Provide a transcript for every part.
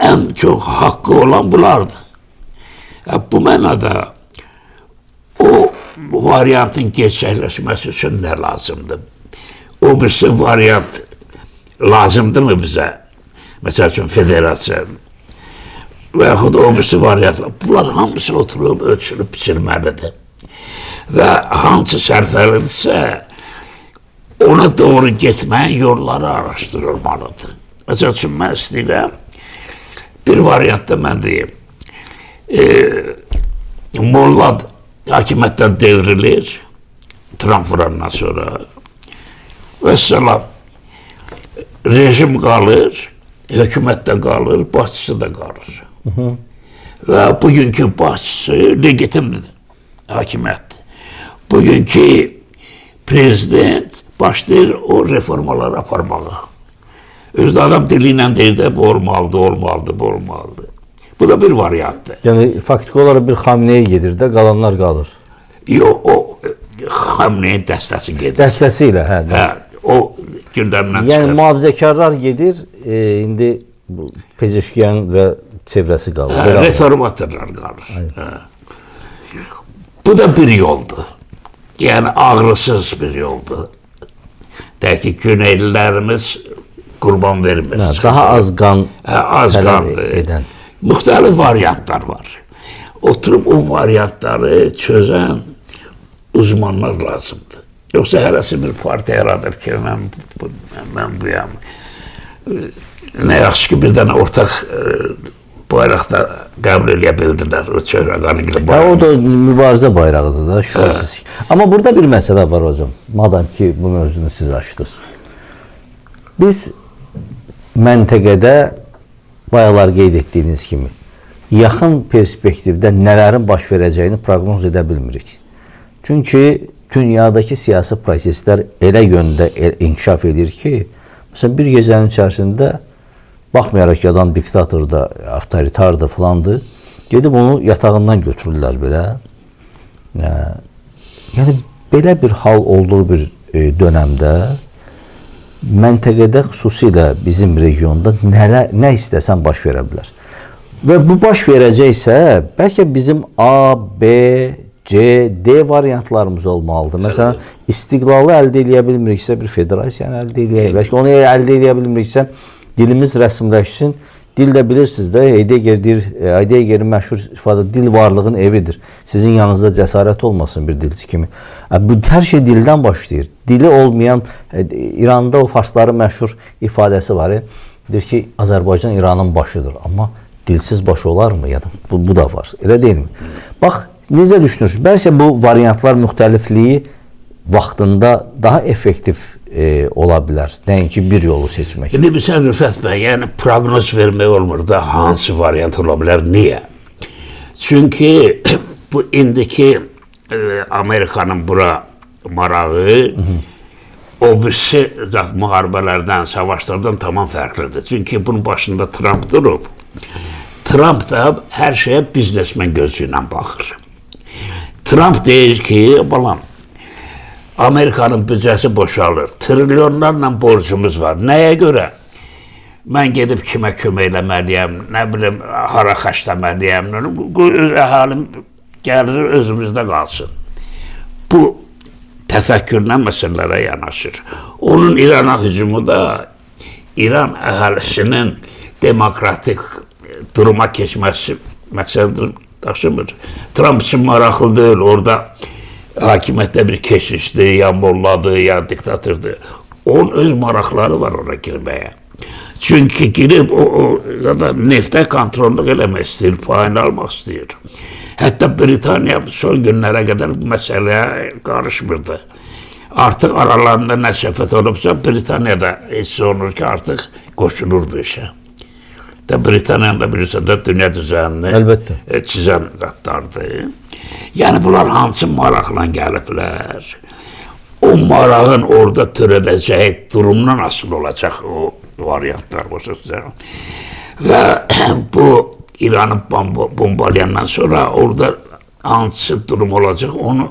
en çok hakkı olan bulardı. Bu mənada o varyantın gerçekleşmesi için ne lazımdı? O birisi varyant lazımdı mı bize? Mesela için federasyon veyahut o birisi varyant. Bunlar hamısı oturup ölçülüp biçilmelidir. Ve hangi sərfəlidirsə ona doğru gitmeyen yolları araştırılmalıdır. Mesela için ben istəyirəm bir variantda mən deyim. Molla hakimiyyətdən devrilir Trump vurandan sonra. Vəssalam rejim kalır, hükümette kalır, başçısı da kalır. Ve bugünkü başçısı legitimdir, hakimiyyət. Bugünkü prezident başlayır o reformaları aparmağa. Özde adam diliyle deyir de bu olmalıdır. Bu da bir variantdır. Yani faktik olarak bir hamleye gelir de kalanlar kalır. Yok, o hamlenin dəstəsi gedir. Dəstəsiyle. O gündəmdən çıxır. Yani muhafizəkarlar gedir, indi bu Pezeşkiyan ve çevresi kalır. Reformatorlar kalır. Bu da bir yoldu. Yani ağrısız bir yoldu. De ki Güneylilerimiz kurban vermez. Daha az kan eden. Muhtelif varyantlar var. Oturup o varyantları çözen uzmanlar lazımdı. Yoksa herisi bir parti yaradır ki ben buyam. Ne yaxşı ki bir tane ortak bayraqda qəbul eləyə bildilər o çöhrəqanı ilə bayrağı. O da mübarizə bayrağıdır da şübhəsiz. Amma burada bir məsələ var hocam. Madem ki bu mövzunu siz açdınız. Biz məntəqədə bayaqlar qeyd etdiyiniz kimi yaxın perspektivdə nələrin baş verəcəyini proqnoz edə bilmirik. Çünki dünyadakı siyasi proseslər elə yöndə inkişaf edir ki, məsələn bir gecənin içərisində baxmayaraq ki, adam diktatorda, avtoritarda falandır, gedib onu yatağından götürürlər belə. Yəni, belə bir hal olduğu bir dönəmdə məntəqədə xüsusilə bizim regionda nə istəsən baş verə bilər. Və bu baş verəcəksə, bəlkə bizim A, B, C, D variantlarımız olmalıdır. Məsələn, istiqlalı əldə edə bilmiriksə, bir federasiyanı əldə edək. Bəlkə onu əldə edə bilmiriksə, dilimiz rəsmləşsin. Dil də bilirsiniz də, Heideggerin məşhur ifadə dil varlığın evidir. Sizin yanınızda cəsarət olmasın bir dilçi kimi. Bu hər şey dildən başlayır. Dili olmayan, İranda o farsların məşhur ifadəsi var. Deyir ki, Azərbaycan İranın başıdır. Amma dilsiz başı olar mı? Ya da bu da var. Elə deyil mi? Bax, necə düşünürsünüz? Bəlkə bu variantlar müxtəlifliyi vaxtında daha effektiv ola bilər. Nəinki bir yolu seçmək. Şimdi bilsən Rüfət bəy, yəni proqnoz vermək olmur da hansı variant ola bilər? Niyə? Çünki bu indiki Amerikanın bura marağı o birisi müharibələrdən, savaşlardan tamam fərqlidir. Çünki bunun başında Trump durub. Trump da hər şeyə biznesmen gözü ilə baxır. Trump deyir ki, balam, Amerikanın büdcəsi boşalır. Trilyonlarla borcumuz var. Nəyə görə? Mən gedib kimə kömək eləməliyəm, nə bilim, hara xəşləməliyəm, əhalim gəlir özümüzdə qalsın. Bu təfəkkürlə məsələlərə yanaşır. Onun İrana hücumu da İran əhalisinin demokratik duruma keçməsi məqsədidir daşımır. Trump için maraqlı deyil, orada hakimiyyətdə bir keşişdir, ya molladır, ya diktatördur. Onun öz maraqları var ona girməyə. Çünki girib o neftə kontrollük eləmək istəyir, payını almaq istəyir. Hətta Britaniya son günlərə qədər bu məsələyə qarışmırdı. Artıq aralarında nə söhbət olubsa, Britaniyada hiss olunur ki, artıq qoşulur bu işə. Britaniyanın da bilirsən də dünya düzənini çizən zatlardır. Yəni bunlar hansı maraqla gəliblər? O marağın orada törədəcəyi durumdan asıl olacaq o variantlar. Və bu İranı bombalayandan sonra orada hansı durum olacaq onu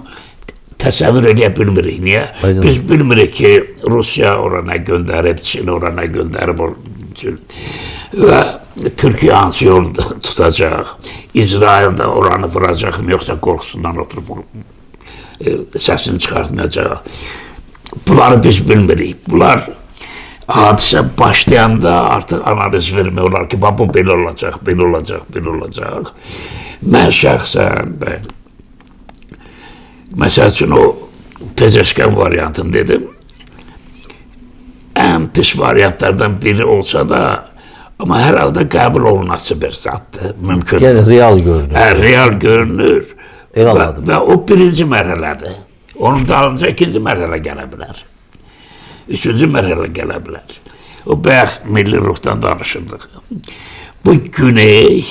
təsəvvür edə bilmirik. Niyə? Biz bilmirik ki, Rusiya orana göndərib, Çin orana göndərib. ve Türkiye hansı yol tutacak, İsrail'de oranı vuracak mı yoksa korkusundan oturup sesini çıkartmayacak. Bunları biz bilmirik. Bunlar hadise başlayanda artık analiz vermiyorlar ki bu böyle olacak, böyle olacak, böyle olacak. Ben şahsen mesela için o Pezeşken varyantını dedim. En pis varyantlardan biri olsa da ama herhalde kabul olunması bir zattı. Mümkün. Yani real görünür. Real görünür. Ve o birinci merhələdir. Onun dalınca ikinci merhələ gələ bilər. Üçüncü merhələ gələ bilər. O bayaq milli ruhdan danışırdıq. Bu Güney,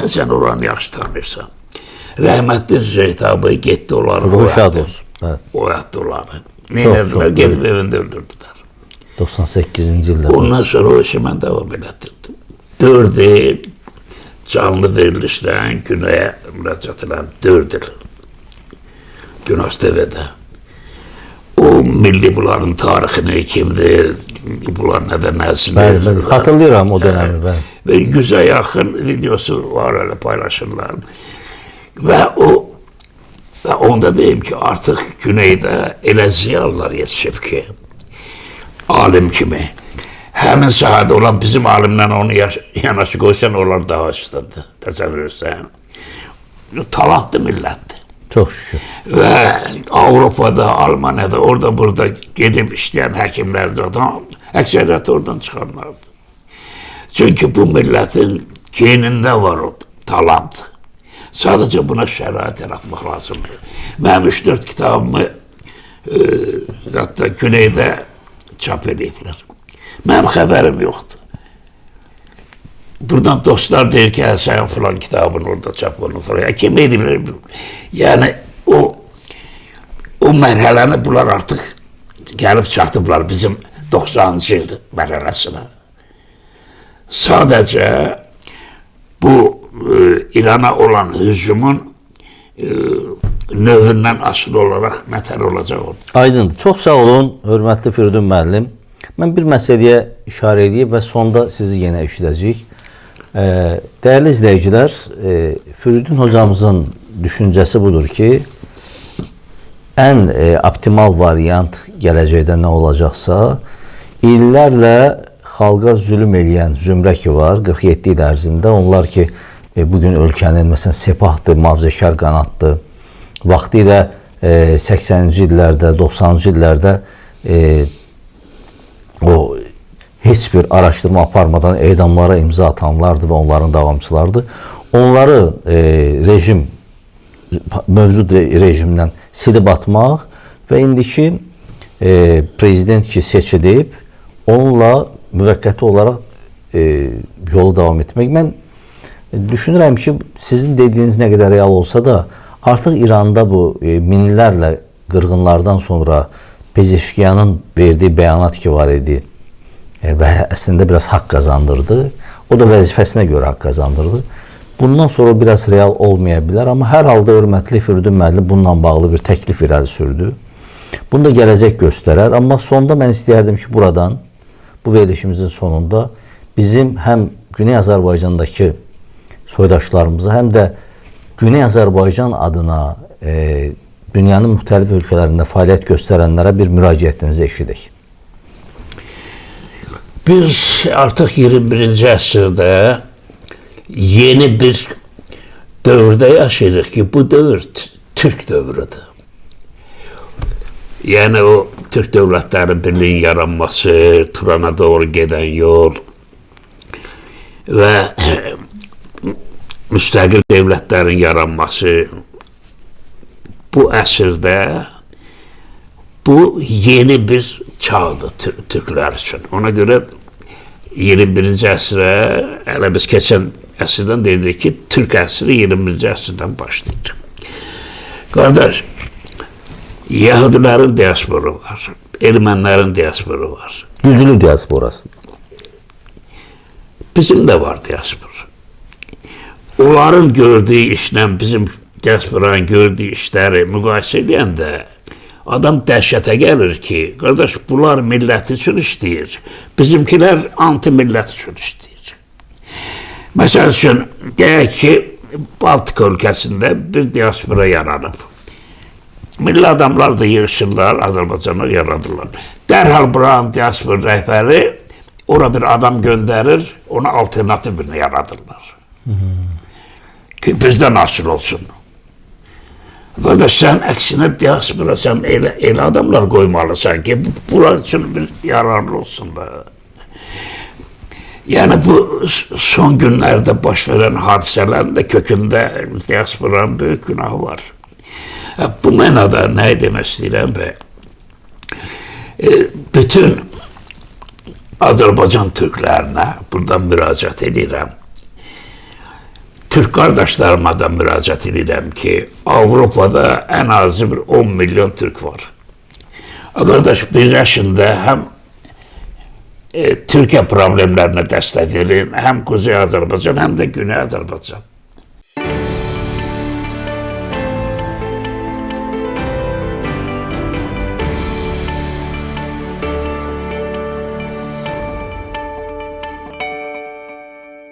sen oranı yaxşı tanırsan. Rəhmətli Zeytabı getdi onları oyatdı. Oyatdı onları. Neylədilər? Gedib evində öldürdülər. 98-ci ildə. Ondan sonra o işi mən devam etdirdim. 4 il canlı verilişlə Güney'e müracaat edən 4 il. Günas TV'de. O milli bunların tarixini kimdir, bunlar nədən nəsindir. Bəli, xatırlayıram o dönemi. Ve 100'e yakın videosu var öyle paylaşırlar. Ve onda diyeyim ki artık Güney'de elə ziyalılar yetişib ki, alim kimi, həmin sahada olan bizim alimle onu yanaşı koysan onlar daha üstündür. Təsəvvür etsən. Talantlı millətdir. Çok şükür. Ve Avrupa'da, Almanya'da, orada burada gidip işleyen həkimlər zaten əksəriyyəti oradan çıxanlardı. Çünkü bu milletin geninde var o talant. Sadece buna şərait yaratmaq lazımdır. Mənim 3-4 kitabımı hatta Güney'de çap ediblər. Mənim xəbərim yoxdur. Buradan dostlar deyir ki, sen falan kitabın orada çap olun falan. Ya, kim ediblər? Yani o mərhələni bunlar artık gelip çatıblar bizim 90-cı il mərhələsinə. Sadece bu İran'a olan hücumun növündən asıl olarak nətər olacaq o? Aydındır. Çox sağ olun, hörmətli Firidun müəllim. Mən bir məsələyə işarə edeyim və sonda sizi yenə eşidəcəyik. Değerli izleyiciler, Firidun hocamızın düşüncəsi budur ki, en optimal variant gələcəkdə nə olacaqsa, illərlə xalqa zülüm eləyən zümrə ki var, 47 il ərzində, onlar ki, bugün ölkənin, məsələn, Sepahdır, mühafizəkar qanaddır, vaxtı ilə 80-ci illərdə, 90-cı illərdə o heç bir araşdırma aparmadan edamlara imza atanlardı və onların davamçılardı. Onları mövcud rejimdən silib atmaq və indiki prezident ki seçilib, onunla müvəqqəti olaraq yolu davam etmək. Mən düşünürəm ki, sizin dediyiniz nə qədər real olsa da, artıq İranda bu minlərlə qırğınlardan sonra Pezeşkiyanın verdiyi bəyanat ki var idi və əslində biraz haqq qazandırdı. O da vəzifəsinə görə haqq qazandırdı. Bundan sonra biraz real olmaya bilər, amma hər halda hörmətli Firidun müəllim bununla bağlı bir təklif irəli sürdü. Bunu da gələcək göstərər, amma sonda mən istəyərdim ki, buradan, bu verilişimizin sonunda bizim həm Güney Azərbaycandakı soydaşlarımıza, həm də Güney Azərbaycan adına dünyanın müxtəlif ölkələrində fəaliyyət göstərənlərə bir müraciətinizi eşidək. Biz artıq 21-ci əsrdə yeni bir dövrdə yaşayırıq ki, bu dövr Türk dövrüdür. Yəni o Türk dövlətləri birliyin yaranması, Turana doğru gedən yol və müstəqil devletlərin yaranması bu əsrdə bu yeni bir çağdır Türklər üçün. Ona görə 21-ci əsrə, hələ biz keçən əsrdən deyildik ki, Türk əsri 21-ci əsrdən başlayır. Qardaş, Yahudilərin diasporu var, Ermənilərin diasporu var. Güclü diasporası. Bizim de var diaspora. Onların gördüğü işlə bizim diasporanın gördüğü işləri müqayisə edəndə adam dəhşətə gəlir ki, qardaş, bunlar millət üçün işləyir. Bizimkilər anti millət üçün işləyir. Məsəl üçün, deyək ki, Baltik ölkəsində bir diaspora yaranıb. Milli adamlar da yığışırlar, Azərbaycanı yaradırlar. Dərhal buranın diaspora rəhbəri ora bir adam göndərir, ona alternativ birini yaradırlar. Ki bizdən asıl olsun. Burada sən əksinə diaspora, sən elə adamlar qoymalısan ki, bura üçün bir yararlı olsun da. Yəni bu son günlərdə baş verən hadisələrin də kökündə diasporanın böyük günahı var. Bu mənada nə demək istəyirəm və bütün Azərbaycan türklərinə buradan müraciət edirəm. Türk qardaşlarıma da müraciət edirəm ki, Avropada ən azı bir 10 milyon türk var. Qardaş, birləşin də həm Türkiyə problemlərinə dəstək verin, həm Kuzey Azərbaycan, həm də Güney Azərbaycan.